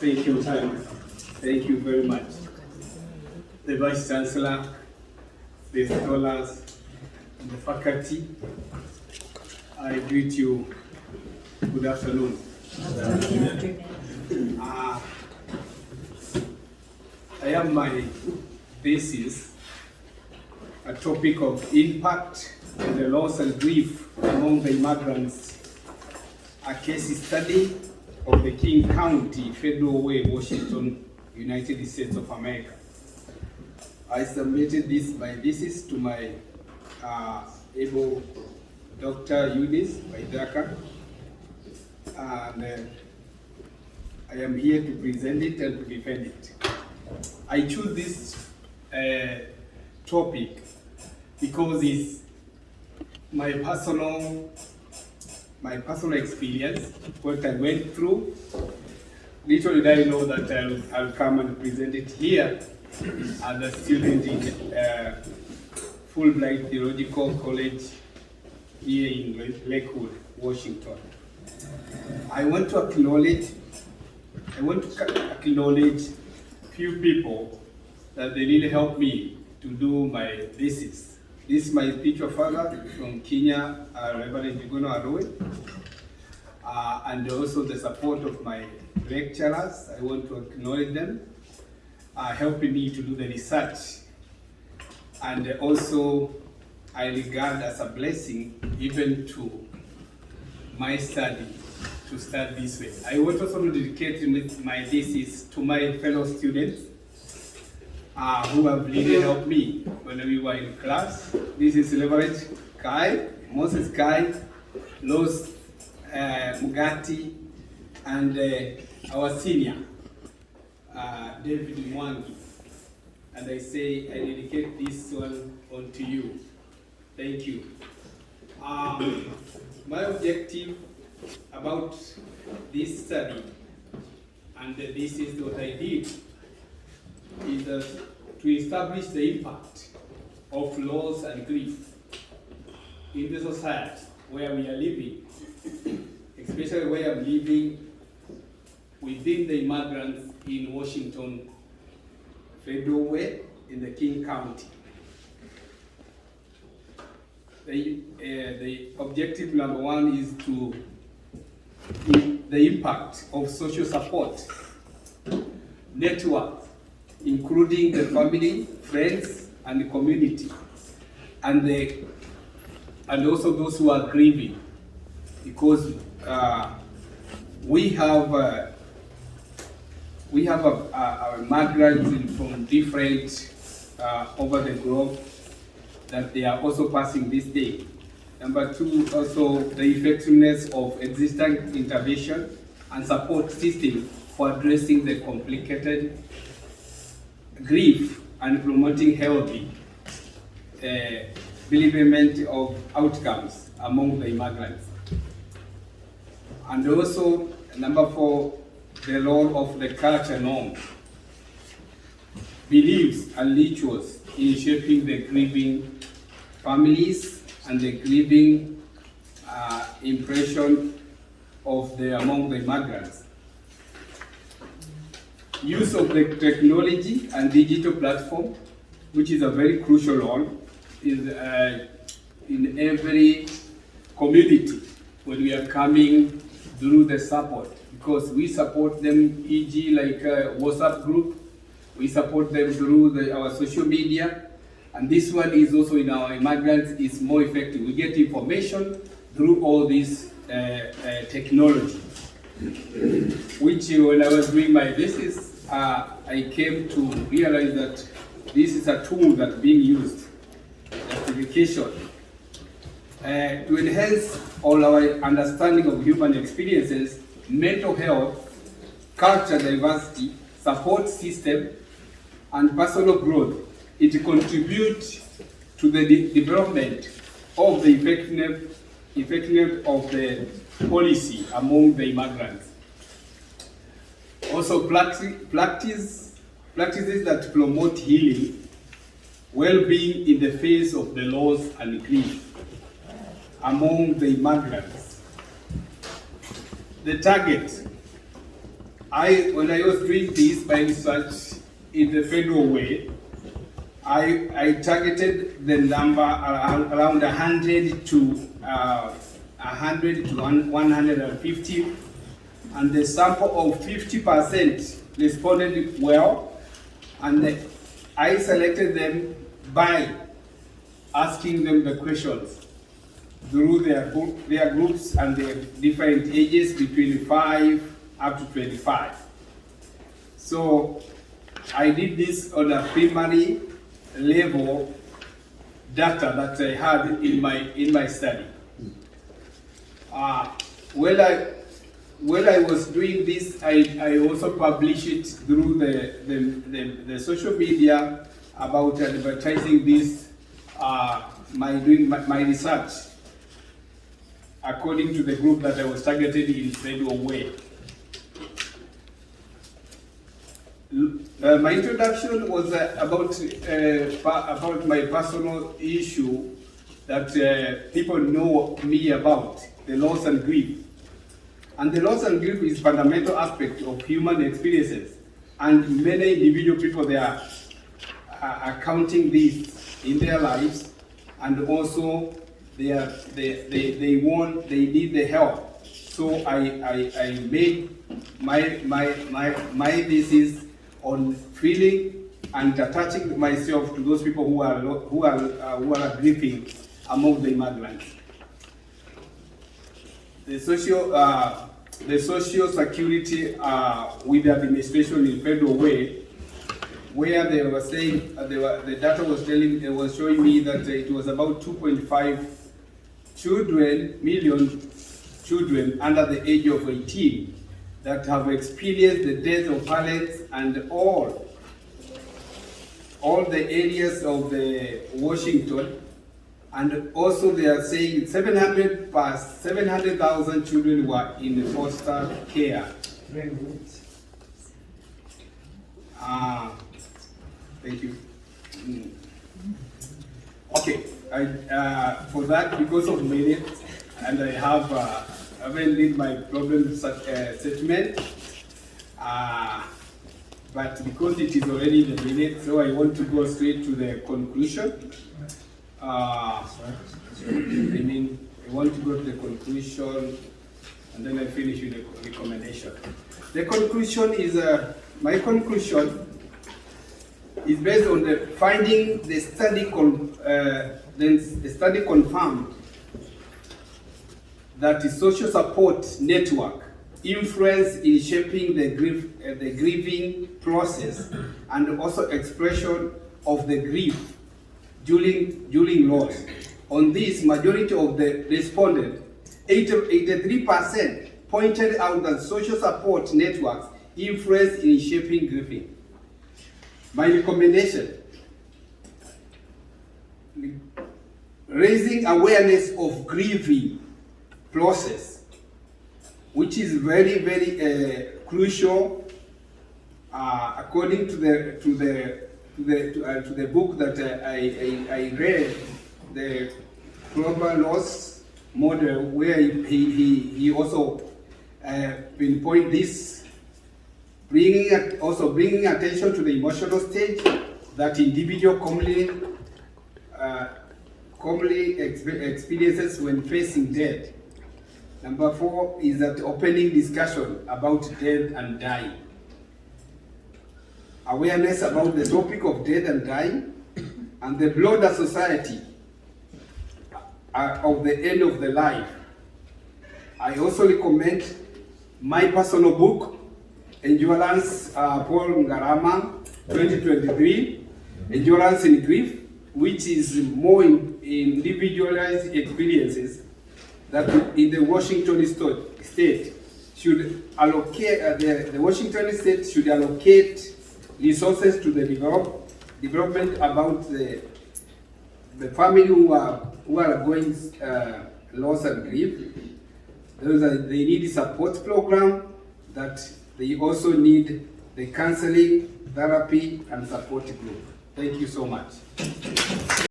Thank you, Time. Thank you very much. The Vice Chancellor, the scholars, and the faculty, I greet you. Good afternoon. I have my thesis, a topic of impact and the loss and grief among the immigrants, a case study of the King County, Federal Way, Washington, United States of America. I submitted my thesis to my able Dr. Eunice Waidaka, and I am here to present it and to defend it. I choose this topic because it's my personal experience, what I went through. Little did I know that I'll come and present it here as a student in Fulbright Theological College here in Lakewood, Washington. I want to acknowledge few people that they really helped me to do my thesis. This is my spiritual father from Kenya, Reverend Jigono Aroe, and also the support of my lecturers. I want to acknowledge them, helping me to do the research. And also, I regard as a blessing even to my study, to start this way. I want also to dedicate my thesis to my fellow students who have really helped me when we were in class. This is Reverend Kai, Moses Kai, Los Mugati, and our senior, David Mwangi. And I say, I dedicate this one onto you. Thank you. My objective about this study, and this is what I did, is to establish the impact of loss and grief in the society where we are living, especially where I'm living within the immigrants in Washington, Federal Way, in the King County. The objective number one is the impact of social support network, including the family, friends, and the community, and also those who are grieving, because we have migrants from different over the globe that they are also passing this day. Number two, also the effectiveness of existing intervention and support system for addressing the complicated grief and promoting healthy development of outcomes among the immigrants. And also, number four, the role of the culture norm, beliefs and rituals in shaping the grieving families and the grieving impression of among the immigrants. Use of the technology and digital platform, which is a very crucial role in every community when we are coming through the support, because we support them, e.g. like WhatsApp group, we support them through our social media, and this one is also in our immigrants is more effective. We get information through all this technology, which when I was doing my thesis, I came to realize that this is a tool that's being used, justification, to enhance all our understanding of human experiences, mental health, culture diversity, support system, and personal growth. It contributes to the development of the effectiveness of the policy among the immigrants. Also, practices that promote healing, well-being in the face of the loss and grief among the immigrants. The target when I was doing this, my research in the federal way, I targeted the number around 100 to 150, and the sample of 50% responded well, and I selected them by asking them the questions through their groups and their different ages between 5 up to 25. So I did this on a primary level data that I had in my study. When I was doing this, I also published it through the social media about advertising this, my research according to the group that I was targeted in federal way. My introduction was about my personal issue that people know me about, the loss and grief. And the loss and grief is fundamental aspect of human experiences, and many individual people, they are accounting this in their lives, and also they need the help. So I made my thesis on feeling and attaching myself to those people who are grieving among the immigrants. The social security with the administration in federal way, where they were saying the data was showing me that it was about 2.5 million children under the age of 18 that have experienced the death of parents, and all the areas of the Washington. And also they are saying 700,000 children were in foster care. Very good. Thank you. Okay, for that, because of minutes, and I haven't read my problem statement, but because it is already in the minute, so I want to go straight to the conclusion. I want to go to the conclusion, and then I finish with the recommendation. The conclusion is, my conclusion is based on the finding the study confirmed that the social support network influence in shaping the grieving process and also expression of the grief during loss. On this, majority of the respondents, 83%, pointed out that social support networks influence in shaping grieving. My recommendation: raising awareness of grieving process, which is very, very crucial, according to the book that I read, the global loss model, where he also pinpoint this, bringing attention to the emotional stage that individual commonly experiences when facing death. Number 4 is that opening discussion about death and dying. Awareness about the topic of death and dying and the broader society of the end of the life. I also recommend my personal book, Endurance, PAUL NGARAMA, 2023, Endurance in Grief, which is more in individualized experiences that in the Washington state should allocate, the Washington state should allocate resources to the development about the family who are going loss and grief. They need a support program, that they also need the counseling, therapy, and support group. Thank you so much.